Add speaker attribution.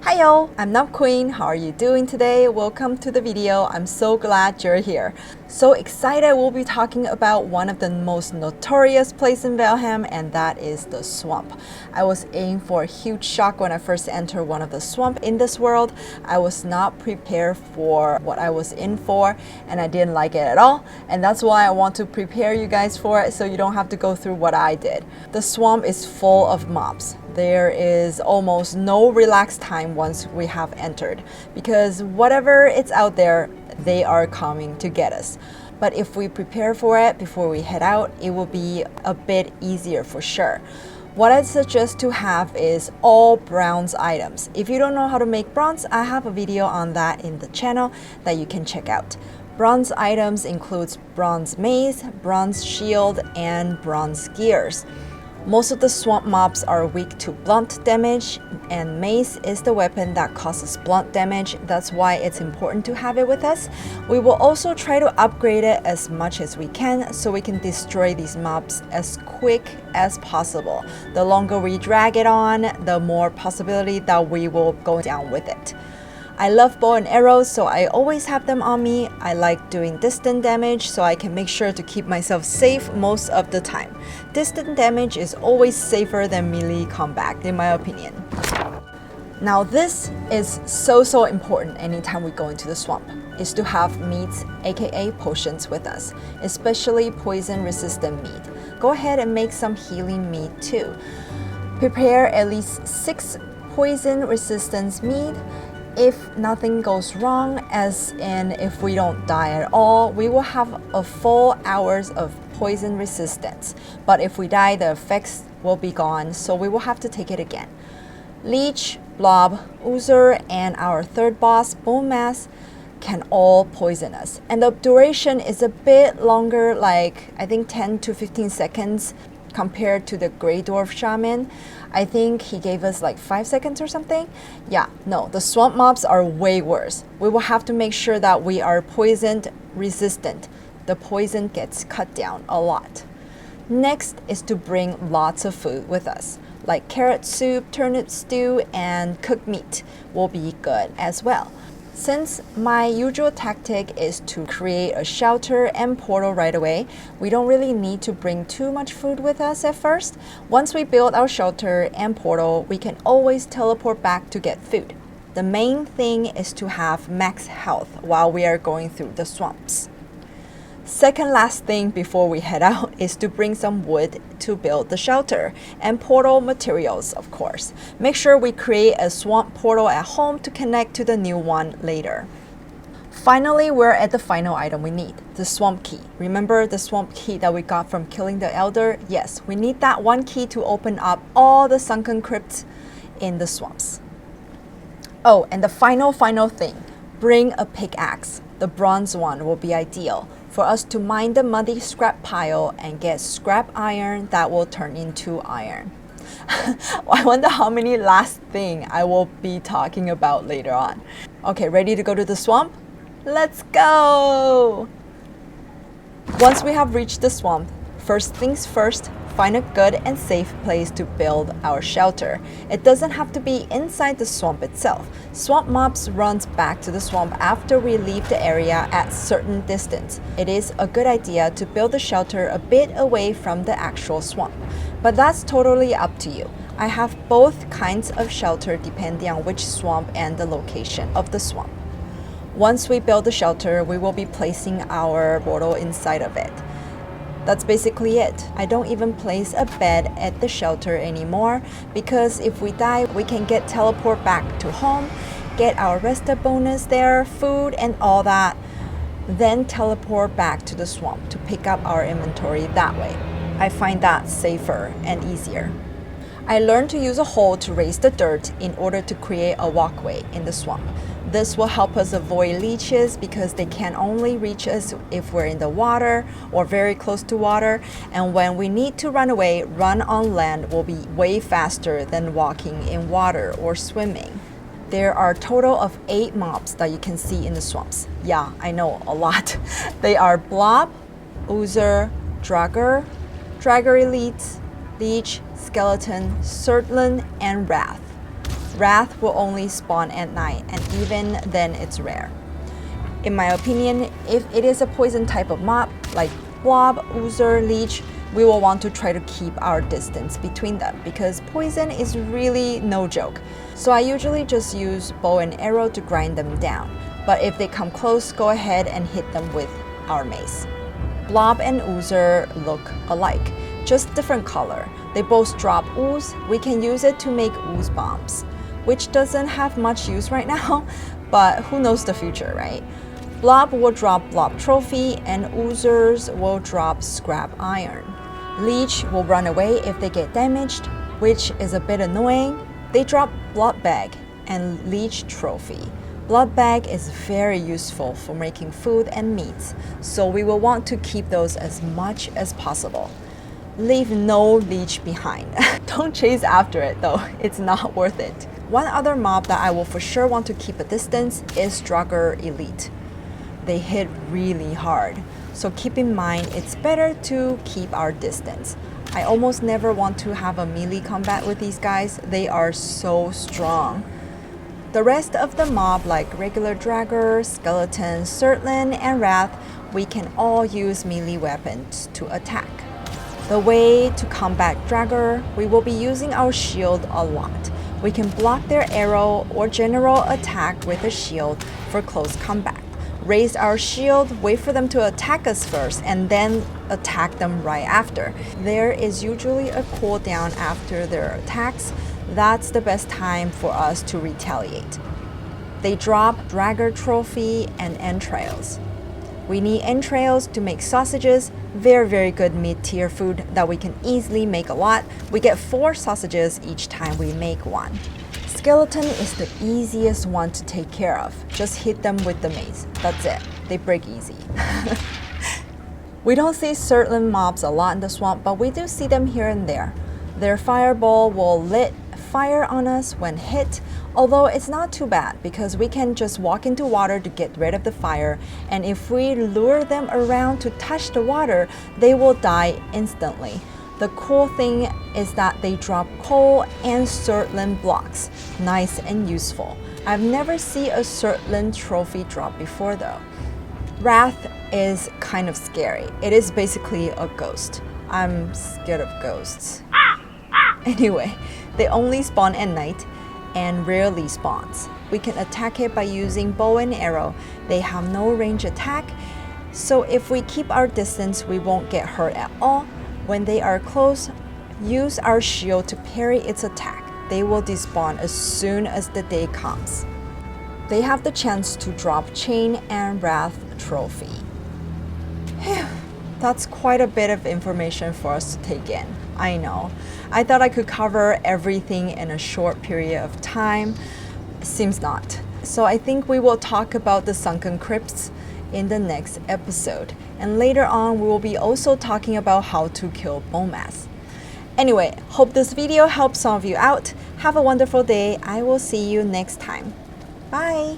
Speaker 1: Hi y'all, I'm NubbQueen. How are you doing today? Welcome to the video. I'm so glad you're here. So excited, we'll be talking about one of the most notorious places in Valheim, and that is the swamp. I was in for a huge shock when I first entered one of the swamp in this world. I was not prepared for what I was in for, and I didn't like it at all. And that's why I want to prepare you guys for it so you don't have to go through what I did. The swamp is full of mobs. There is almost no relaxed time once we have entered, because whatever it's out there, they are coming to get us. But if we prepare for it before we head out, it will be a bit easier for sure. What I'd suggest to have is all bronze items. If you don't know how to make bronze, I have a video on that in the channel that you can check out. Bronze items includes bronze mace, bronze shield, and bronze gears. Most of the swamp mobs are weak to blunt damage, and mace is the weapon that causes blunt damage. That's why it's important to have it with us. We will also try to upgrade it as much as we can so we can destroy these mobs as quick as possible. The longer we drag it on, the more possibility that we will go down with it. I love bow and arrows, so I always have them on me. I like doing distant damage, so I can make sure to keep myself safe most of the time. Distant damage is always safer than melee combat, in my opinion. Now this is so important anytime we go into the swamp, is to have meats, aka potions with us, especially poison resistant meat. Go ahead and make some healing meat too. Prepare at least 6 poison resistance meat. If nothing goes wrong, as in if we don't die at all, we will have a full hours of poison resistance. But if we die, the effects will be gone, so we will have to take it again. Leech, blob, oozer, and our third boss, bone mass, can all poison us. And the duration is a bit longer, like I think 10 to 15 seconds compared to the Grey Dwarf Shaman. I think he gave us like 5 seconds or something. Yeah, no, the swamp mobs are way worse. We will have to make sure that we are poison resistant. The poison gets cut down a lot. Next is to bring lots of food with us, like carrot soup, turnip stew, and cooked meat will be good as well. Since my usual tactic is to create a shelter and portal right away, we don't really need to bring too much food with us at first. Once we build our shelter and portal, we can always teleport back to get food. The main thing is to have max health while we are going through the swamps. Second last thing before we head out is to bring some wood to build the shelter and portal materials, of course. Make sure we create a swamp portal at home to connect to the new one later. Finally, we're at the final item we need, the swamp key. Remember the swamp key that we got from killing the elder? Yes, we need that one key to open up all the sunken crypts in the swamps. Oh, and the final thing, bring a pickaxe. The bronze one will be ideal for us to mine the muddy scrap pile and get scrap iron that will turn into iron. I wonder how many last thing I will be talking about later on. Okay, ready to go to the swamp? Let's go! Once we have reached the swamp, first things first, find a good and safe place to build our shelter. It doesn't have to be inside the swamp itself. Swamp mobs runs back to the swamp after we leave the area at certain distance. It is a good idea to build the shelter a bit away from the actual swamp, but that's totally up to you. I have both kinds of shelter depending on which swamp and the location of the swamp. Once we build the shelter, we will be placing our portal inside of it. That's basically it. I don't even place a bed at the shelter anymore, because if we die, we can get teleport back to home, get our rest bonus there, food and all that, then teleport back to the swamp to pick up our inventory that way. I find that safer and easier. I learned to use a hole to raise the dirt in order to create a walkway in the swamp. This will help us avoid leeches because they can only reach us if we're in the water or very close to water. And when we need to run away, run on land will be way faster than walking in water or swimming. There are a total of 8 mobs that you can see in the swamps. Yeah, I know, a lot. They are blob, oozer, dragger, dragger elite, leech, skeleton, surtling, and wrath. Wrath will only spawn at night, and even then it's rare. In my opinion, if it is a poison type of mob, like blob, oozer, leech, we will want to try to keep our distance between them because poison is really no joke. So I usually just use bow and arrow to grind them down. But if they come close, go ahead and hit them with our mace. Blob and oozer look alike, just different color. They both drop ooze. We can use it to make ooze bombs, which doesn't have much use right now, but who knows the future, right? Blob will drop blob trophy, and oozers will drop scrap iron. Leech will run away if they get damaged, which is a bit annoying. They drop blood bag and leech trophy. Blood bag is very useful for making food and meats, so we will want to keep those as much as possible. Leave no leech behind. Don't chase after it though, it's not worth it. One other mob that I will for sure want to keep a distance is Draugr Elite. They hit really hard, so keep in mind it's better to keep our distance. I almost never want to have a melee combat with these guys, they are so strong. The rest of the mob like regular Draugr, Skeleton, Surtling, and Wrath, we can all use melee weapons to attack. The way to combat Draugr, we will be using our shield a lot. We can block their arrow or general attack with a shield for close combat. Raise our shield, wait for them to attack us first, and then attack them right after. There is usually a cooldown after their attacks. That's the best time for us to retaliate. They drop Draugr trophy and entrails. We need entrails to make sausages, very good mid-tier food that we can easily make a lot. We get 4 sausages each time we make one. Skeleton is the easiest one to take care of. Just hit them with the mace. That's it. They break easy. We don't see certain mobs a lot in the swamp, but we do see them here and there. Their fireball will lit fire on us when hit, although it's not too bad because we can just walk into water to get rid of the fire, and if we lure them around to touch the water, they will die instantly. The cool thing is that they drop coal and Surtling blocks. Nice and useful. I've never seen a Surtling trophy drop before though. Wrath is kind of scary. It is basically a ghost. I'm scared of ghosts. Anyway, they only spawn at night and rarely spawns. We can attack it by using bow and arrow. They have no range attack, so if we keep our distance, we won't get hurt at all. When they are close, use our shield to parry its attack. They will despawn as soon as the day comes. They have the chance to drop chain and wrath trophy. That's quite a bit of information for us to take in. I know. I thought I could cover everything in a short period of time. Seems not. So I think we will talk about the sunken crypts in the next episode. And later on, we will be also talking about how to kill bone mass. Anyway, hope this video helps some of you out. Have a wonderful day. I will see you next time. Bye!